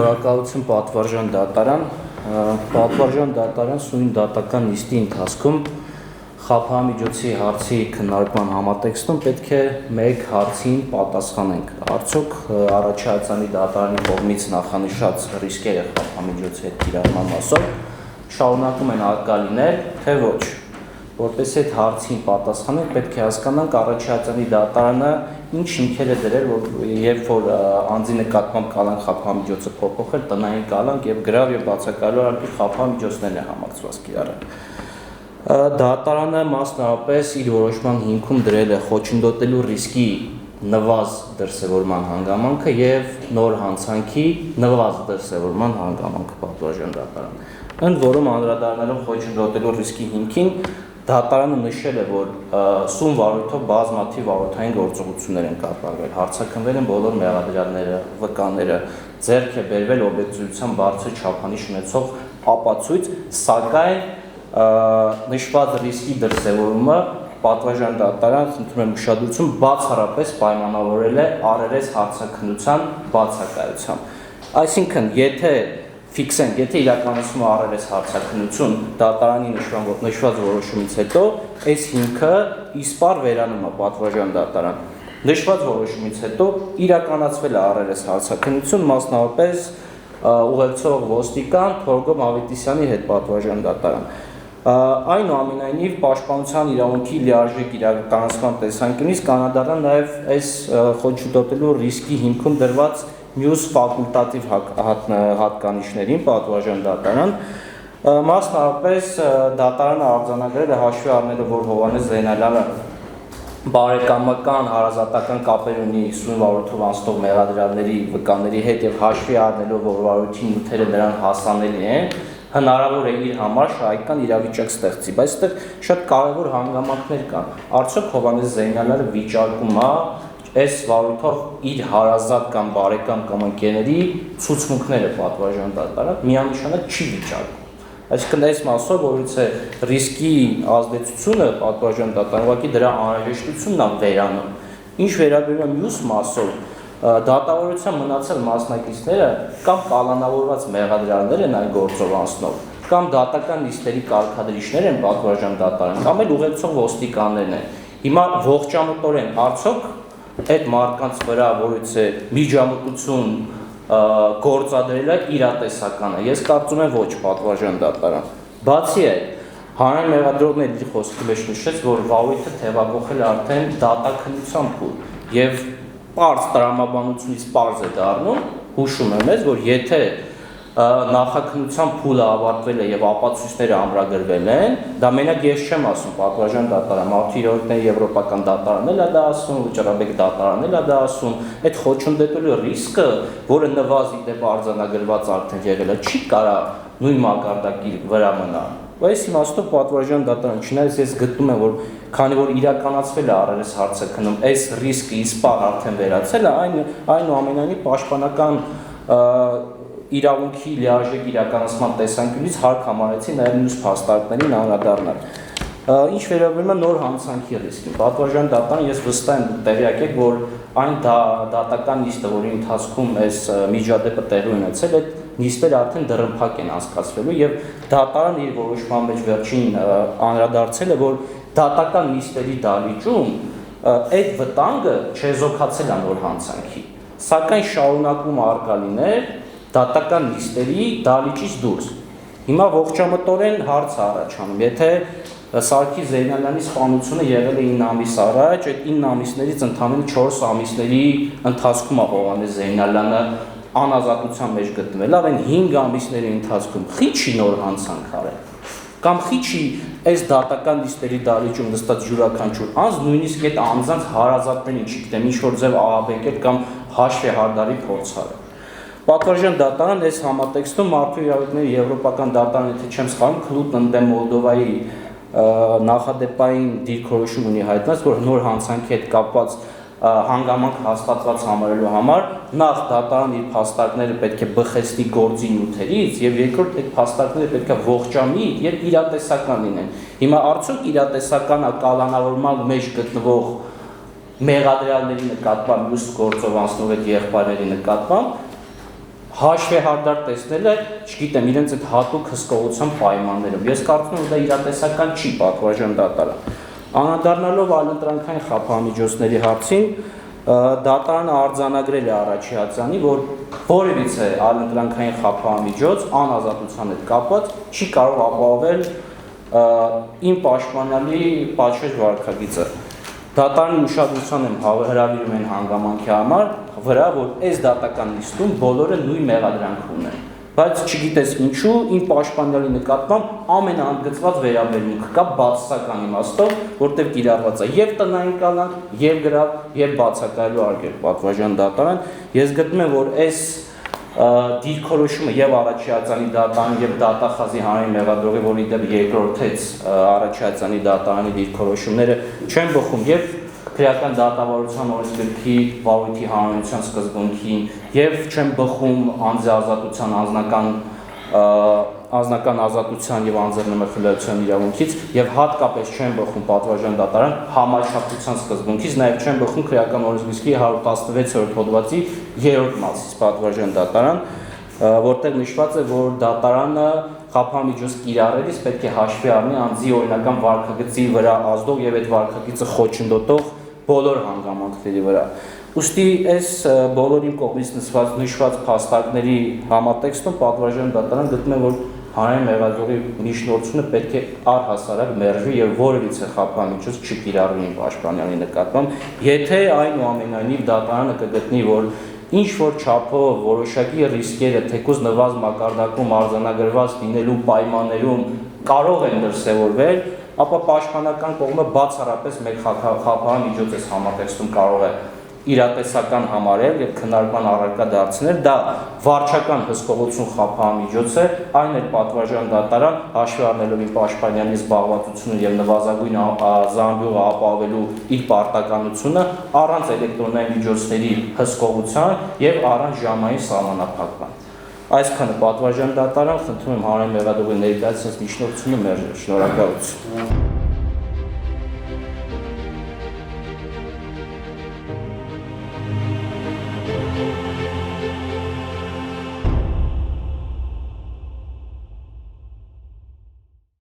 Շնորհակալություն պատվարժան դատարան, պատվարժան դատարան սույն դատական նիստի ընթացքում խաբհամիջոցի հարցի քննարկման համատեքստում պետք է մեկ հարցին պատասխանենք, արդյոք առաջացանի դատարանի կողմից նախանշած ռիսկերը խաբհամիջոցի հետ կիրառման մասով շարունակում են առկա լինել, թե ոչ, որպես այդ հարցին պատասխանենք պետք է հասկանանք առաջացանի դատարանը ինչ հիմքեր է դրել, երբ որ անձի նկատմամբ կալանք խաբհամիջոցը փոփոխել, տնային կալանք եւ գրավ եւ բացակայելու արդյունք խաբհամիջոցներն է համակցված կիրառել։ Դատարանը մասնավորապես իր որոշման հիմքում դրել է խոչընդոտելու ռիսկի նվազ դրսևորման հանգամանքը եւ նոր հանցանքի նվազ դրսևորման հանգամանքը պատվարժան դատարան։ Ընդ որում անդրադառնալով խոչընդոտելու ռիսկի հիմքին դատարանը նշել է, որ սուն վարույթով բազմաթիվ վարորդային գործողություններ են կատարվել, հարցաքննվել են բոլոր մեղադրյալները, վկաները, ձեռք է բերվել օբյեկտիվության բարձր չափանիշ ունեցող ապացույց, սակայն նշված ռիսկի դրսևորումը պատվարժան դատարան ընդունում է ուշադրություն բացառապես պայմանավորել է առերես հարցաքննության բացակայությամբ։ Այսինքն, եթե ֆիքսենք, եթե իրականացվում է առերես հարցաքննություն դատարանի նշված որոշումից հետո, այս հիմքը իսպառ վերանում է պատվարժան դատարան։ Նշված որոշումից հետո իրականացվել է առերես հարցաքննություն, մասնավորապես ուղեկցող ոստիկան Թորգոմ Ավետիսյանի հետ պատվարժան դատարան։ Այնուամենայնիվ պաշտպանության իրավունքի լիարժեք իրականացման տեսանկյունից կանադառնա նաև այս խոչընդոտելու ռիսկի հիմքում դրված մյուս ֆակուլտատիվ հատկանիշներին պատվարժան դատարան, մասնավորապես դատարանը արձանագրել է հաշվի առնելով, որ Հովհաննես Զեյնալյանը բարեկամական հարազատական կապեր ունի սույն վարույթով անցնող մեղադրյալների վկաների հետ եւ հաշվի առնելով, որ վարույթի նյութերը նրան հասանելի են, հնարավոր է իր համար շահեկան իրավիճակ ստեղծի, բայց այստեղ շատ կարևոր հանգամանքներ կան։ Արդյոք Հովհաննես Զեյնալյանը վիճակում է այս վարույթով իր հարազատ կամ բարեկամ կամ ընկերների ցուցմունքները պատվարժան դատարան միանշանակ չի վիճակում։ Այսինքն այս մասով որից է ռիսկի ազդեցությունը պատվարժան դատարան ուղղակի դրա անհրաժեշտությունն է վերանում։ Ինչ վերաբերում է մյուս մասով, դատավորության մնացել մասնակիցները կամ կալանավորված մեղադրյալներ են այն գործով անցնող, կամ դատական նիստերի կարգադրիչներ են պատվարժան դատարան, կամ էլ ուղեկցող ոստիկաններն են։ Հիմա ողջամտորեն արդյոք այդ մարդկանց վրա որից է միջամտություն գործադրելը իրատեսական է։ Ես կարծում եմ ոչ պատվարժան դատարան։ Բացի այդ, հանրային մեղադրողների իր խոսքի մեջ նշեց, որ վարույթը թևակողել է արդեն դատաքննության փուլ եւ պարզ տրամաբանությունից պարզ է դառնում, հուշում եմ ես, որ եթե նախաքննության փուլը ավարտվել է եւ ապացույցները ամրագրվել են, դա մենակ ես չեմ ասում պատվարժան դատարան, մարդու իրավունքների եվրոպական դատարանն էլ է դա ասում, վճռաբեկ դատարանն էլ է դա ասում, այդ խոչընդոտելու ռիսկը, որը նվազի դեպ արձանագրված արդեն եղել է, չի կարա նույն մակարդակի վրա մնալ։ Այս իմաստով պատվարժան դատարան, չնայած ես գտնում եմ, որ քանի որ իրականացվել է առերես հարցաքննում, այս ռիսկը իսպառ արդեն վերացել է, այնուամենայնիվ պաշտպանական իրավունքի լիարժեք իրականացման տեսանկյունից հարկ համարեցի նաև մյուս փաստարկներին անդրադառնալ։ Ինչ վերաբերում է նոր հանցանքի ռիսկին, պատվարժան դատարան ես վստահ եմ տեղյակ եք, որ այն դատական նիստը, որի ընթացքում այս միջադեպը տեղի ունեցել, այդ նիստերը արդեն դռնփակ են անցկացվելու եւ դատարանը իր որոշման մեջ վերջին անդրադարձել է, որ դատական նիստերի դալիճում այդ վտանգը չեզոքացել է նոր հանցանքի, սակայն շարունակում առկա լինել դատական նիստերի դալիճից դուրս։ Հիմա ողջամտորեն հարց է առաջանում, եթե Սարգիս Զեյնալյանի սպանությունը եղել է 9 ամիս առաջ, այդ 9 ամիսներից ընդամենը 4 ամիսների ընթացքում է Հովհաննես Զեյնալյանը անազատության մեջ գտնվել, այն 5 ամիսների ընթացքում խիչի նոր հանցանք արել, կամ խիչի այս դատական նիստերի դալիճում նստած յուրաքանչյուր անձ նույնիսկ այդ անձանց հարազատներին, չգիտեմ, ինչ-որ ձև ահաբեկել կամ հաշվի հարդարի փորձ արել։ Պատվարժան դատարան այս համատեքստում մարդու իրավունքների եվրոպական դատարանը, եթե չեմ սխալվում, Քլուտն ընդդեմ Մոլդովայի նախադեպային դիրքորոշում ունի հայտնած, որ նոր հանցանքի հետ կապված հանգամանք հաստատված համարելու համար նախ դատարան իր փաստարկները պետք է բխեցնի գործի նյութերից եւ երկրորդ այդ փաստարկները պետք է ողջամի եւ իրատեսական լինեն։ Հիմա արդյոք իրատեսական կալանավորման մեջ գտնվող մեղադրյալների նկատմամբ մյուս գործով անցնող այդ եղբայրների նկատմամբ հաշվի հարդար տեսնել է, չգիտեմ, իրենց այդ հատուկ հսկողության պայմաններում։ Ես կարծում եմ, դա իրատեսական չի պատվարժան դատարան։ Անդրադառնալով այլընտրանքային խափամիջոցների հարցին, դատարանը արձանագրել է առաջիածանի, որ որևիցե այլընտրանքային խափամիջոց անազատության հետ կապված չի կարող ապահովել իմ պաշտպանյալի պատժեշտ վարքագիծը։ Դատարանի ուշադրության եմ հրավիրում են հանգամանքի համար վրա, որ այս դատական նիստում բոլորը նույն մեղադրանք ունեն, բայց չգիտես ինչու իմ պաշտպանյալի նկատմամբ ամենաընդգծված վերաբերմունքը կա բացասական իմաստով, որտեղ կիրառված է եւ տնային կալանք, եւ գրավ, եւ բացակայելու արգելք պատվարժան դատարան։ Ես գտնում եմ, որ այս դիրքորոշումը եւ առաջիածանի դատարանի եւ դատախազի հանրային մեղադրողի, որի դեպ երկրորդեց առաջիածանի դատարանի դիրքորոշումները չեն բխում եւ քրեական դատավարության օրենսգրքի վարույթի հանրայնության սկզբունքին եւ չեն բխում անձի ազատության անձնական ազատության եւ անձնամխելիության իրավունքից եւ հատկապես չեն բխում պատվարժան դատարան համաչափության սկզբունքից, նաեւ չեն բխում քրեական օրենսգրքի 116-րդ հոդվածի 3-րդ մասից պատվարժան դատարան, որտեղ նշված է, որ դատարանը խափամիջոց կիրառելիս պետք է հաշվի առնի անձի օրինական վարքագծի վրա ազդող եւ այդ վարքագիծը խոչընդոտող բոլոր հանգամանքների վրա։ Ուստի այս բոլորին կողմից նշված փաստարկների համատեքստում պատվարժան դատարան գտնում է, որ հանրային մեղադրողի միջնորդությունը պետք է առհասարակ մերժվի եւ որևիցե խափամիջոց չկիրառվի պաշտպանյալի նկատմամբ, եթե այնուամենայնիվ դատարանը կգտնի, որ ինչ որ չափով որոշակի ռիսկերը թեկուզ նվազ մակարդակում արձանագրված լինելու պայմաններում կարող են դրսևորվել, ապա պաշտպանական կողմը բացառապես մեկ խափամիջոց այս համատեքստում կարող է իրատեսական համարել եւ քննարկման առարկա դարձնել, դա վարչական հսկողություն խափամիջոց է, այն էլ պատվարժան դատարան հաշվի առնելով իր պաշտպանյալի զբաղվածությունը եւ նվազագույն զամբյուղը ապահովելու իր պարտականությունը առանց էլեկտրոնային միջոցների հսկողության եւ առանց ժամային սահմանափակման։ Այսքանը պատվարժան դատարան, խնդրում եմ հանրային մեղադրողի ներկայացնած միջնորդությունը մերժել։ Շնորհակալություն։